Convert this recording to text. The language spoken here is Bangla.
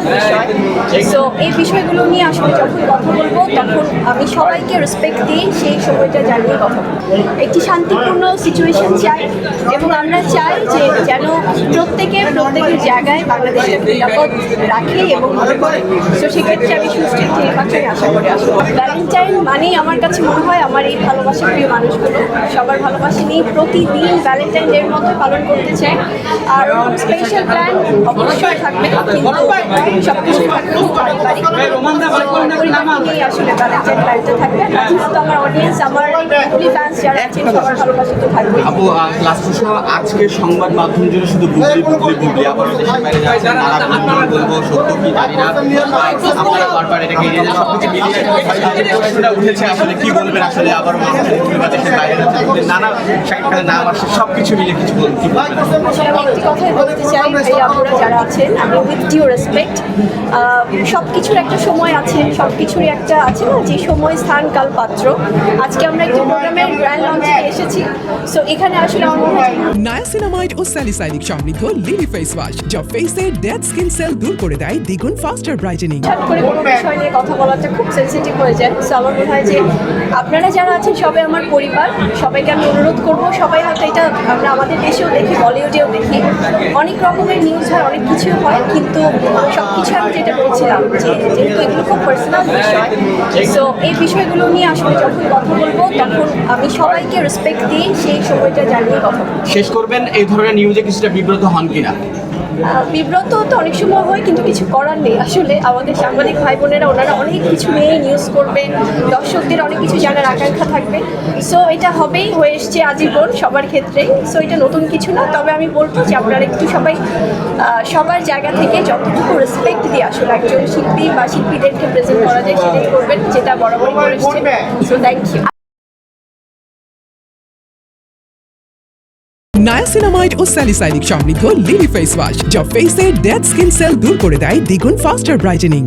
পার্সোনাল বিষয়। সো এই বিষয়গুলো নিয়ে আসলে যখন কথা বলবো তখন আমি সবাইকে রেসপেক্ট দিয়ে সেই সময়টা জানিয়ে কথা বলবো। একটি শান্তিপূর্ণ সিচুয়েশন চাই এবং আমরা চাই যে যেন প্রত্যেকের জায়গায় বাংলাদেশকে নিরাপদ রাখে এবং মনে করে। তো সেক্ষেত্রে আমি সুষ্ঠু একটি নির্বাচনে আশা করি আসবো। ভ্যালেন্টাইন মানেই আমার কাছে মনে হয় আমার এই ভালোবাসা প্রিয় মানুষগুলো সবার ভালোবাসা নিয়ে প্রতিদিন ভ্যালেন্টাইন ডের মতো পালন করতে চাই। আর স্পেশাল প্ল্যান অবশ্যই থাকবে, কিন্তু সব কিছু থাকবে খুব পারিবারিক নিয়েই আসলে ভ্যালেন্টাইন প্ল্যানটা থাকবে। তো আমার অডিয়েন্স, আমার ফ্যান্স যারা আছেন সবার ভালোবাসা তো থাকবে। আপু লাস্ট প্রশ্ন, আজকে সংবাদ মাধ্যম জুড়ে শুধু বুবলি আবার দেশের বাইরে যাচ্ছেন, নানা বলবো সত্য কি জানি না, আপনারা বারবার এটাকে এড়িয়ে যান, সবকিছু মিলিয়ে প্রশ্নটা উঠেছে, আসলে কি বলবেন? আসলে আবার দেশের বাইরে যাচ্ছেন, নানা শাকিব খানের নাম আসছে, সবকিছু মিলিয়ে কিছু বলুন, কি বলবেন? আসলে আমি একটি কথাই বলতে চাই, ভাই আপুরা যারা আছেন, আমি উইথ ডিউ রেসপেক্ট, সব কিছুর একটা সময় আছে, সব কিছুরই একটা আছে না যে সময়, স্থান, কাল, পাত্র। আজকে আমরা একটি প্রোগ্রামের গ্র্যান্ড লঞ্চে এসেছি। সো এখানে আসলে আমার মনে হয় নায়াসিনামাইড ও স্যালিসাইলিক সমৃদ্ধ লিলি ফেস ওয়াশ যা ফেসের ডেড স্কিন সেল দূর করে দেয় দ্বিগুণ ফাস্টার ব্রাইটেনিং। হঠাৎ করে কোনো বিষয় নিয়ে কথা বলাটা খুব সেন্সিটিভ হয়ে যায়। সো আমার মনে হয় যে আপনারা যারা আছেন সবাই আমার পরিবার, সবাইকে আমি অনুরোধ করবো, সবাই হয়তো এটা আমরা আমাদের দেশেও দেখি, বলিউডেও দেখি, অনেক রকমের নিউজ হয়, অনেক কিছু হয়, কিন্তু সব কিছু আমি যেটা বলছিলাম যে যেহেতু এগুলো খুব পার্সোনাল বিষয়, সো এই বিষয়গুলো নিয়ে আসলে যখন কথা বলবো তখন আমি সবাইকে রেসপেক্ট দিয়ে সেই সময়টা জানিয়ে কথা বলবো। শেষ করবেন, এই ধরনের নিউজে কিছুটা বিব্রত হন কিনা? বিব্রত তো অনেক সময় হয়, কিন্তু কিছু করার নেই। আসলে আমাদের সাংবাদিক ভাই বোনেরা ওনারা অনেক কিছু নিয়ে নিউজ করবেন, দর্শকদের অনেক কিছু জানার আকাঙ্ক্ষা থাকবে। সো এটা হবেই, হয়ে এসছে আজীবন সবার ক্ষেত্রেই। সো এটা নতুন কিছু না, তবে আমি বলবো যে আপনারা একটু সবাই সবার জায়গা থেকে যতটুকু রেসপেক্ট দিয়ে আসলে একজন শিল্পী বা শিল্পীদেরকে প্রেজেন্ট করা যায় সেটাই করবেন, যেটা বরাবরই করে এসছে। So thank you. নায়াসিনামাইড ও স্যালিসাইলিক সমৃদ্ধ লিলি ফেস ওয়াশ যা ফেসের ডেড স্কিন সেল দূর করে দেয় দ্বিগুণ ফাস্টার ব্রাইটেনিং।